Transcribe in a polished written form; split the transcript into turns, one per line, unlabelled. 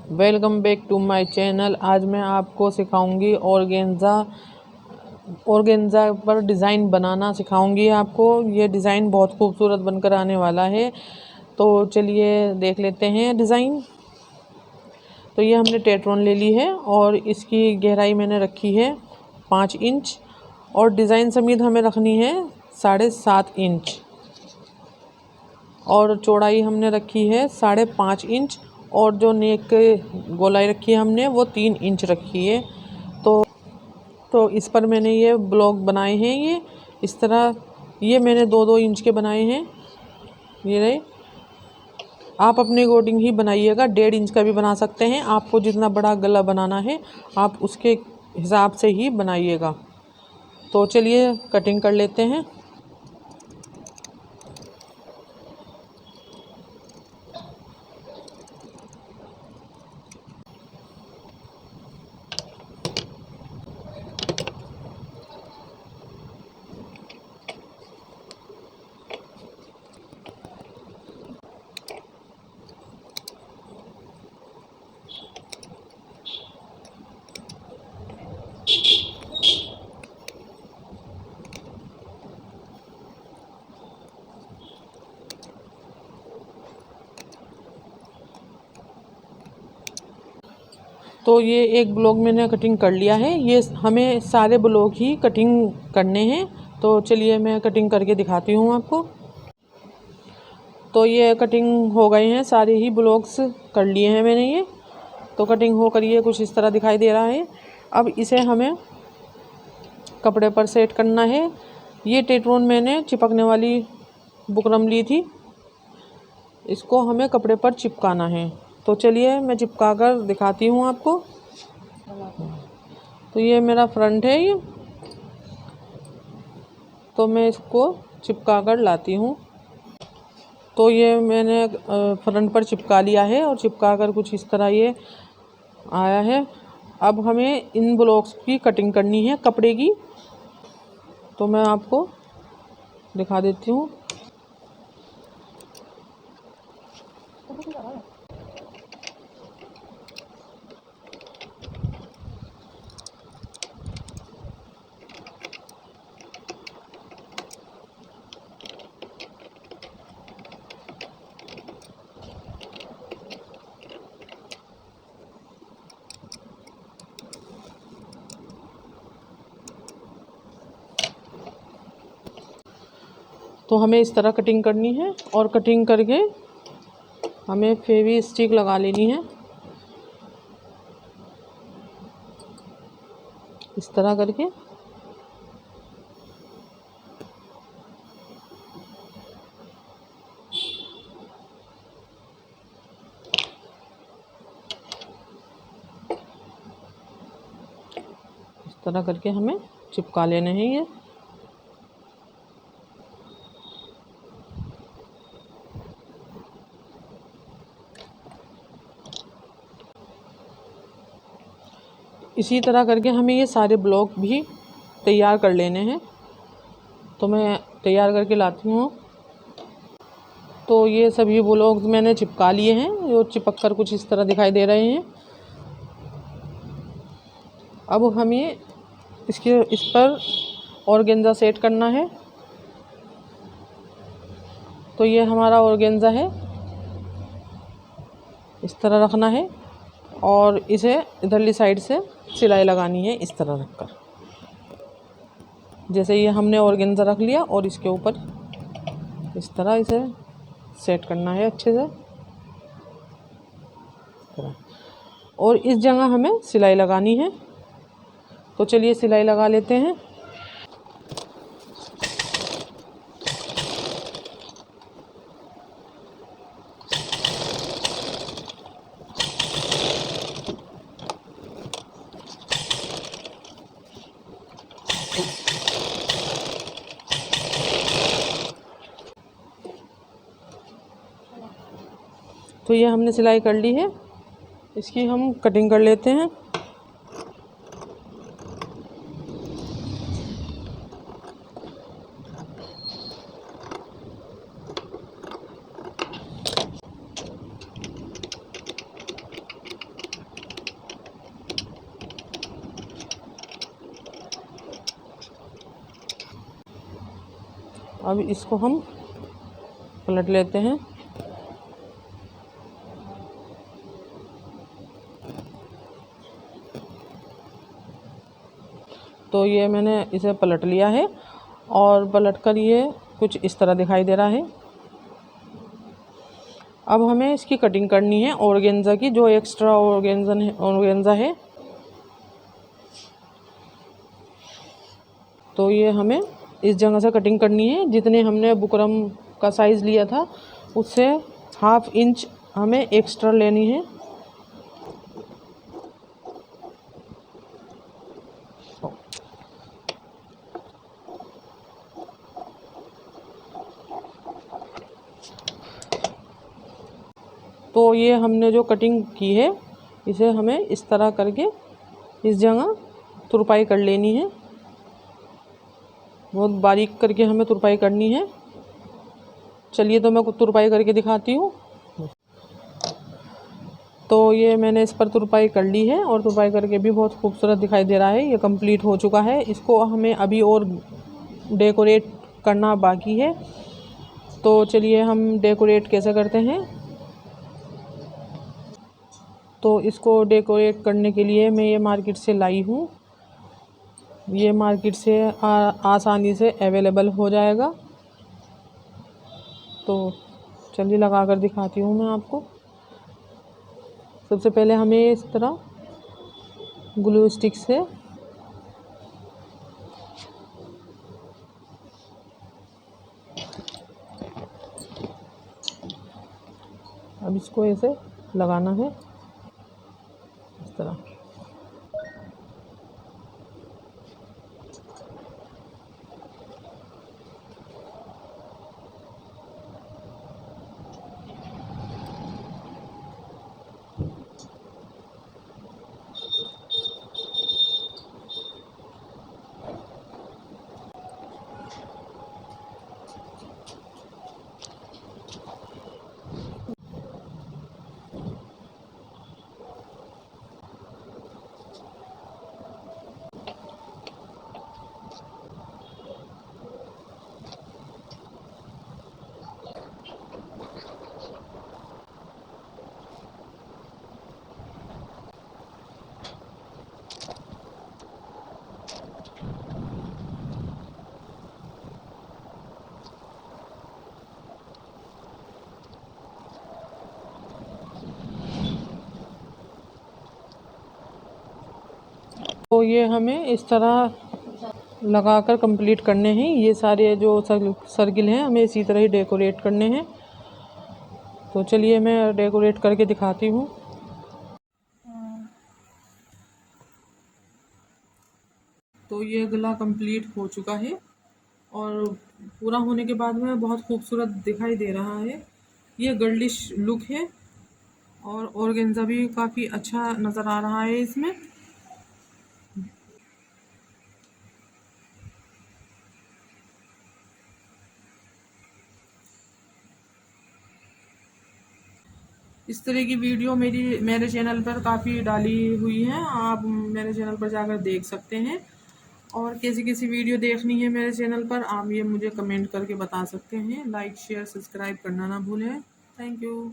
Welcome back to my channel. आज मैं आपको सिखाऊंगी ऑर्गेन्जा पर डिज़ाइन बनाना सिखाऊंगी आपको। ये डिज़ाइन बहुत खूबसूरत बनकर आने वाला है। तो चलिए देख लेते हैं डिज़ाइन। तो ये हमने टेट्रोन ले ली है और इसकी गहराई मैंने रखी है 5 इंच और डिज़ाइन समेत हमें रखनी है 7.5 इंच और चौड़ाई हमने रखी है 5.5 इंच और जो नेक गोलाई रखी है हमने वो 3 इंच रखी है। तो इस पर मैंने ये ब्लॉक बनाए हैं। ये इस तरह ये मैंने 2-2 इंच के बनाए हैं। ये रहे। आप अपने अकॉर्डिंग ही बनाइएगा, 1.5 इंच का भी बना सकते हैं। आपको जितना बड़ा गला बनाना है आप उसके हिसाब से ही बनाइएगा। तो चलिए कटिंग कर लेते हैं। तो ये एक ब्लॉक मैंने कटिंग कर लिया है। ये हमें सारे ब्लॉक ही कटिंग करने हैं। तो चलिए मैं कटिंग करके दिखाती हूँ आपको। तो ये कटिंग हो गए हैं, सारे ही ब्लॉक्स कर लिए हैं मैंने। ये तो कटिंग होकर ये कुछ इस तरह दिखाई दे रहा है। अब इसे हमें कपड़े पर सेट करना है। ये टेट्रोन मैंने चिपकने वाली बुकरम ली थी, इसको हमें कपड़े पर चिपकाना है। तो चलिए मैं चिपका कर दिखाती हूँ आपको। तो ये मेरा फ्रंट है ये, तो मैं इसको चिपका कर लाती हूँ। तो ये मैंने फ्रंट पर चिपका लिया है और चिपका कर कुछ इस तरह ये आया है। अब हमें इन ब्लॉक्स की कटिंग करनी है कपड़े की। तो मैं आपको दिखा देती हूँ। तो हमें इस तरह कटिंग करनी है और कटिंग करके हमें फेवी स्टिक लगा लेनी है इस तरह करके। इस तरह करके हमें चिपका लेने हैं ये। इसी तरह करके हमें ये सारे ब्लॉक भी तैयार कर लेने हैं। तो मैं तैयार करके लाती हूँ। तो ये सभी ब्लॉक मैंने चिपका लिए हैं, जो चिपक कर कुछ इस तरह दिखाई दे रहे हैं। अब हमें इस पर ऑर्गेन्जा सेट करना है। तो ये हमारा ऑर्गेन्जा है, इस तरह रखना है और इसे इधरली साइड से सिलाई लगानी है इस तरह रखकर। जैसे ये हमने ऑर्गेन्जा रख लिया और इसके ऊपर इस तरह इसे सेट करना है अच्छे से और इस जगह हमें सिलाई लगानी है। तो चलिए सिलाई लगा लेते हैं। तो ये हमने सिलाई कर ली है, इसकी हम कटिंग कर लेते हैं। अब इसको हम पलट लेते हैं। तो ये मैंने इसे पलट लिया है और पलटकर ये कुछ इस तरह दिखाई दे रहा है। अब हमें इसकी कटिंग करनी है ऑर्गेन्जा की, जो एक्स्ट्रा ऑर्गेन्जा है। तो ये हमें इस जगह से कटिंग करनी है। जितने हमने बुकरम का साइज़ लिया था उससे 1/2 इंच हमें एक्स्ट्रा लेनी है। तो ये हमने जो कटिंग की है इसे हमें इस तरह करके इस जगह तुरपाई कर लेनी है। बहुत बारीक करके हमें तुरपाई करनी है। चलिए तो मैं तुरपाई करके दिखाती हूँ। तो ये मैंने इस पर तुरपाई कर ली है और तुरपाई करके भी बहुत खूबसूरत दिखाई दे रहा है। ये कंप्लीट हो चुका है। इसको हमें अभी और डेकोरेट करना बाकी है। तो चलिए हम डेकोरेट कैसे करते हैं। तो इसको डेकोरेट करने के लिए मैं ये मार्केट से लाई हूँ। ये मार्केट से आसानी से अवेलेबल हो जाएगा। तो चलिए लगा कर दिखाती हूँ मैं आपको। सबसे पहले हमें इस तरह ग्लू स्टिक से अब इसको ऐसे लगाना है इस तरह। तो ये हमें इस तरह लगाकर कंप्लीट करने हैं। ये सारे जो सर्किल हैं हमें इसी तरह ही डेकोरेट करने हैं। तो चलिए मैं डेकोरेट करके दिखाती हूँ। तो ये गला कंप्लीट हो चुका है और पूरा होने के बाद में बहुत खूबसूरत दिखाई दे रहा है। ये गर्लिश लुक है और ऑर्गेन्जा भी काफ़ी अच्छा नज़र आ रहा है इसमें। इस तरह की वीडियो मेरे चैनल पर काफ़ी डाली हुई है। आप मेरे चैनल पर जाकर देख सकते हैं। और कैसी कैसी वीडियो देखनी है मेरे चैनल पर आप ये मुझे कमेंट करके बता सकते हैं। लाइक शेयर सब्सक्राइब करना ना भूलें। Thank you.